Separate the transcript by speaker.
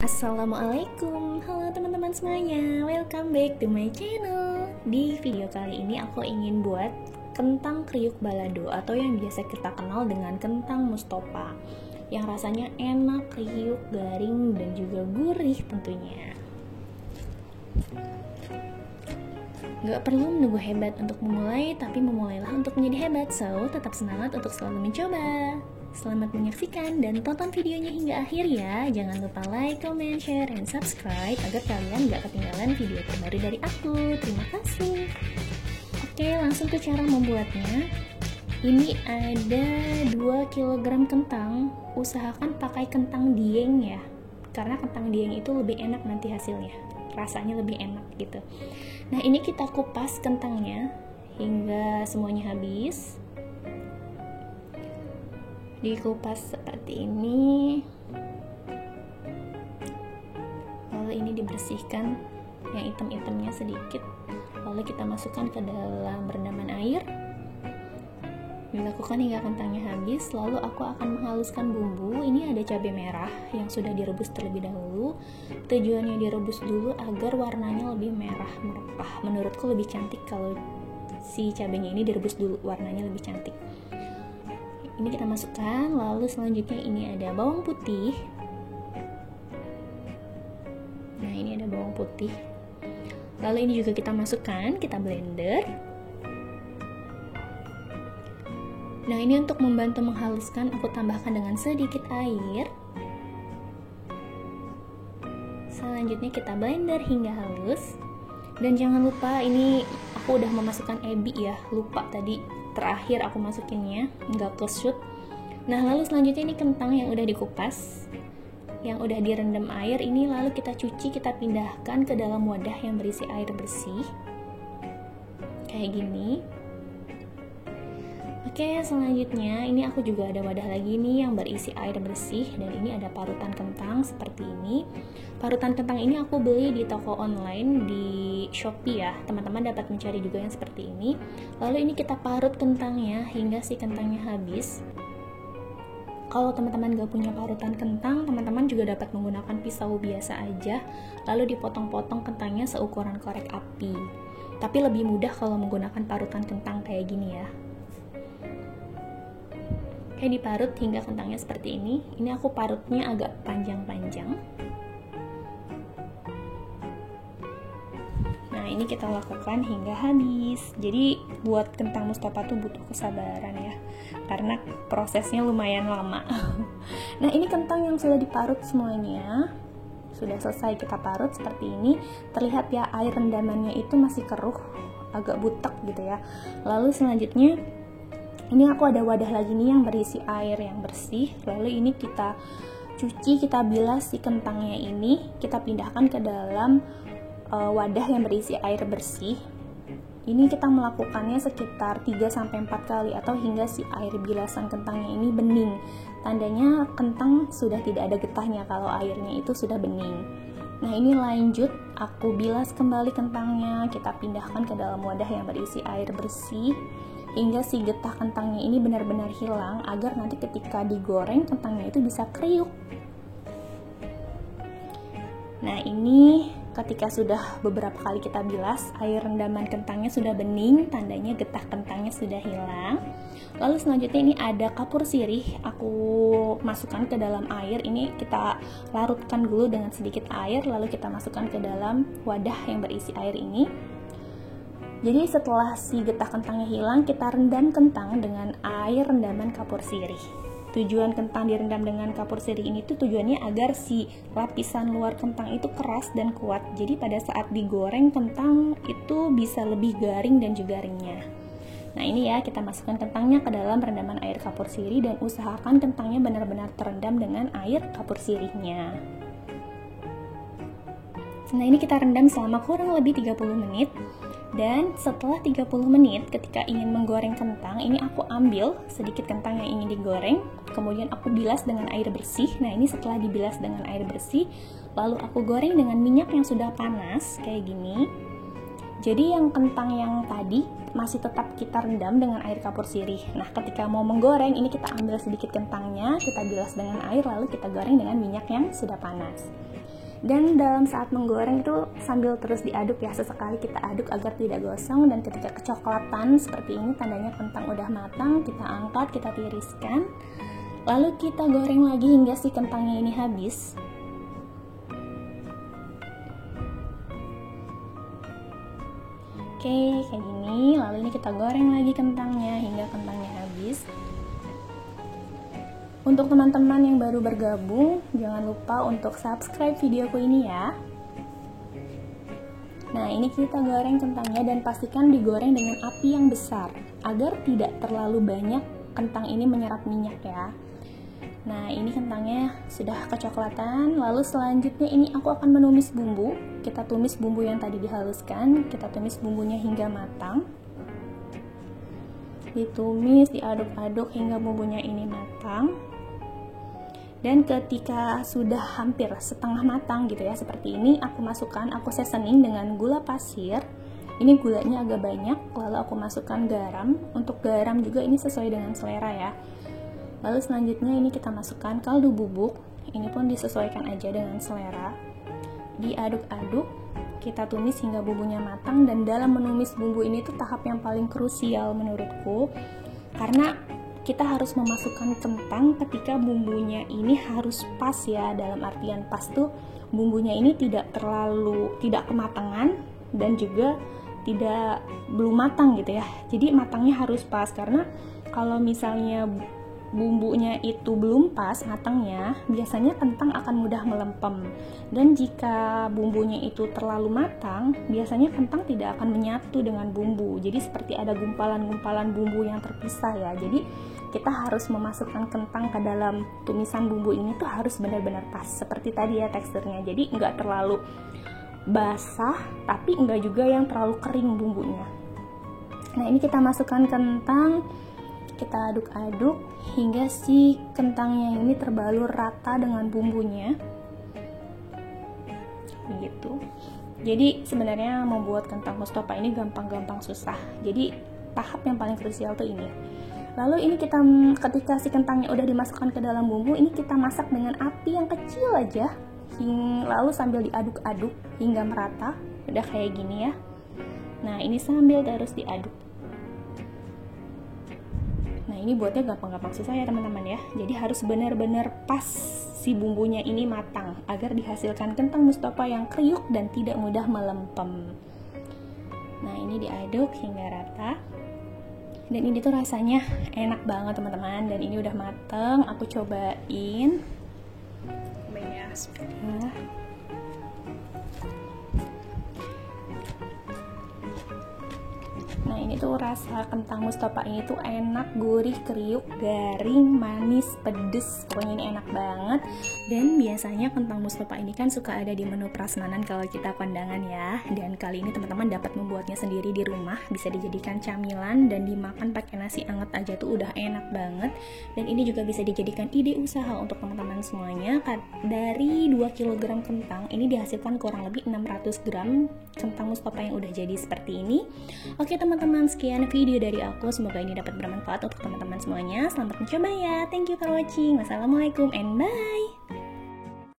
Speaker 1: Assalamualaikum, halo teman-teman semuanya, welcome back to my channel. Di video kali ini aku ingin buat kentang kriuk balado atau yang biasa kita kenal dengan kentang Mustofa, yang rasanya enak, kriuk, garing, dan juga gurih tentunya. Gak perlu menunggu hebat untuk memulai, tapi memulailah untuk menjadi hebat. So, tetap semangat untuk selalu mencoba. Selamat menyaksikan dan tonton videonya hingga akhir ya. Jangan lupa like, comment, share, and subscribe agar kalian gak ketinggalan video terbaru dari aku. Terima kasih. Oke, langsung ke cara membuatnya. Ini ada 2 kg kentang. Usahakan pakai kentang dieng ya, karena kentang dieng itu lebih enak nanti hasilnya, rasanya lebih enak gitu. Nah, ini kita kupas kentangnya hingga semuanya habis. Dikupas seperti ini, lalu ini dibersihkan yang hitam-hitamnya sedikit, lalu kita masukkan ke dalam rendaman air. Dilakukan hingga kentangnya habis. Lalu aku akan menghaluskan bumbu. Ini ada cabai merah yang sudah direbus terlebih dahulu. Tujuannya direbus dulu agar warnanya lebih merah merepah. Menurutku lebih cantik kalau si cabainya ini direbus dulu, warnanya lebih cantik. Ini kita masukkan. Lalu selanjutnya ini ada bawang putih. Nah, ini ada bawang putih. Lalu ini juga kita masukkan, kita blender. Nah, ini untuk membantu menghaluskan, aku tambahkan dengan sedikit air. Selanjutnya kita blender hingga halus. Dan jangan lupa, ini aku udah memasukkan ebi ya, lupa tadi terakhir aku masukinnya, nggak ke shoot. Nah, lalu selanjutnya ini kentang yang udah dikupas, yang udah direndam air, ini lalu kita cuci, kita pindahkan ke dalam wadah yang berisi air bersih kayak gini. Oke, selanjutnya ini aku juga ada wadah lagi nih yang berisi air bersih, dan ini ada parutan kentang seperti ini. Parutan kentang ini aku beli di toko online di Shopee ya, teman-teman dapat mencari juga yang seperti ini. Lalu ini kita parut kentangnya hingga si kentangnya habis. Kalau teman-teman gak punya parutan kentang, teman-teman juga dapat menggunakan pisau biasa aja, lalu dipotong-potong kentangnya seukuran korek api. Tapi lebih mudah kalau menggunakan parutan kentang kayak gini ya. Kayak diparut hingga kentangnya seperti ini. Ini aku parutnya agak panjang-panjang. Nah, ini kita lakukan hingga habis. Jadi buat kentang Mustofa tuh butuh kesabaran ya, karena prosesnya lumayan lama. Nah, ini kentang yang sudah diparut semuanya. Sudah selesai kita parut seperti ini. Terlihat ya, air rendamannya itu masih keruh, agak butek gitu ya. Lalu selanjutnya ini aku ada wadah lagi nih yang berisi air yang bersih. Lalu ini kita cuci, kita bilas si kentangnya ini, kita pindahkan ke dalam wadah yang berisi air bersih. Ini kita melakukannya sekitar 3-4 kali atau hingga si air bilasan kentangnya ini bening. Tandanya kentang sudah tidak ada getahnya kalau airnya itu sudah bening. Nah, ini lanjut aku bilas kembali kentangnya, kita pindahkan ke dalam wadah yang berisi air bersih hingga si getah kentangnya ini benar-benar hilang, agar nanti ketika digoreng kentangnya itu bisa kriuk. Nah, ini ketika sudah beberapa kali kita bilas, air rendaman kentangnya sudah bening, tandanya getah kentangnya sudah hilang. Lalu selanjutnya ini ada kapur sirih, aku masukkan ke dalam air. Ini kita larutkan dulu dengan sedikit air, lalu kita masukkan ke dalam wadah yang berisi air ini. Jadi setelah si getah kentangnya hilang, kita rendam kentang dengan air rendaman kapur sirih. Tujuan kentang direndam dengan kapur sirih ini tuh tujuannya agar si lapisan luar kentang itu keras dan kuat. Jadi pada saat digoreng kentang itu bisa lebih garing dan juga renyah. Nah, ini ya, kita masukkan kentangnya ke dalam rendaman air kapur sirih dan usahakan kentangnya benar-benar terendam dengan air kapur sirihnya. Nah, ini kita rendam selama kurang lebih 30 menit. Dan setelah 30 menit ketika ingin menggoreng kentang, ini aku ambil sedikit kentang yang ingin digoreng, kemudian aku bilas dengan air bersih. Nah, ini setelah dibilas dengan air bersih, lalu aku goreng dengan minyak yang sudah panas kayak gini. Jadi yang kentang yang tadi masih tetap kita rendam dengan air kapur sirih. Nah, ketika mau menggoreng, ini kita ambil sedikit kentangnya, kita bilas dengan air, lalu kita goreng dengan minyak yang sudah panas. Dan dalam saat menggoreng itu sambil terus diaduk ya, sesekali kita aduk agar tidak gosong. Dan ketika kecoklatan seperti ini tandanya kentang udah matang, kita angkat, kita tiriskan. Lalu kita goreng lagi hingga si kentangnya ini habis. Oke, kayak gini. Lalu ini kita goreng lagi kentangnya hingga kentangnya habis. Untuk teman-teman yang baru bergabung, jangan lupa untuk subscribe videoku ini ya. Nah, ini kita goreng kentangnya dan pastikan digoreng dengan api yang besar agar tidak terlalu banyak kentang ini menyerap minyak ya. Nah, ini kentangnya sudah kecoklatan. Lalu selanjutnya ini aku akan menumis bumbu. Kita tumis bumbu yang tadi dihaluskan, kita tumis bumbunya hingga matang. Ditumis, diaduk-aduk hingga bumbunya ini matang. Dan ketika sudah hampir setengah matang gitu ya, seperti ini, aku masukkan, aku seasoning dengan gula pasir. Ini gulanya agak banyak, lalu aku masukkan garam. Untuk garam juga ini sesuai dengan selera ya. Lalu selanjutnya ini kita masukkan kaldu bubuk. Ini pun disesuaikan aja dengan selera. Diaduk-aduk, kita tumis hingga bumbunya matang. Dan dalam menumis bumbu ini tuh tahap yang paling krusial menurutku, karena kita harus memasukkan kentang ketika bumbunya ini harus pas ya. Dalam artian pas tuh bumbunya ini tidak kematangan dan juga belum matang gitu ya. Jadi matangnya harus pas, karena kalau misalnya bumbunya itu belum pas matangnya, biasanya kentang akan mudah melempem. Dan jika bumbunya itu terlalu matang, biasanya kentang tidak akan menyatu dengan bumbu. Jadi seperti ada gumpalan-gumpalan bumbu yang terpisah ya. Jadi kita harus memasukkan kentang ke dalam tumisan bumbu ini tuh harus benar-benar pas seperti tadi ya teksturnya. Jadi nggak terlalu basah, tapi nggak juga yang terlalu kering bumbunya. Nah, ini kita masukkan kentang, kita aduk-aduk hingga si kentangnya ini terbalur rata dengan bumbunya. Begitu. Jadi sebenarnya membuat kentang Mustofa ini gampang-gampang susah. Jadi tahap yang paling krusial tuh ini. Lalu ini ketika si kentangnya udah dimasukkan ke dalam bumbu, ini kita masak dengan api yang kecil aja. Lalu sambil diaduk-aduk hingga merata. Udah kayak gini ya. Nah, ini sambil terus diaduk. Nah, ini buatnya gampang-gampang susah ya teman-teman ya. Jadi harus benar-benar pas si bumbunya ini matang agar dihasilkan kentang Mustofa yang kriuk dan tidak mudah melempem. Nah, ini diaduk hingga rata. Dan ini tuh rasanya enak banget teman-teman. Dan ini udah mateng, aku cobain. Nah, Nah, ini tuh rasa kentang Mustofa ini tuh enak, gurih, kriuk, garing, manis, pedes. Pokoknya ini enak banget. Dan biasanya kentang Mustofa ini kan suka ada di menu prasmanan kalau kita kondangan ya. Dan kali ini teman-teman dapat membuatnya sendiri di rumah. Bisa dijadikan camilan dan dimakan pakai nasi anget aja tuh udah enak banget. Dan ini juga bisa dijadikan ide usaha untuk teman-teman semuanya. Dari 2 kg kentang ini dihasilkan kurang lebih 600 gram kentang Mustofa yang udah jadi seperti ini. Oke teman-teman, sekian video dari aku. Semoga ini dapat bermanfaat untuk teman-teman semuanya. Selamat mencoba ya. Thank you for watching. Wassalamualaikum and bye.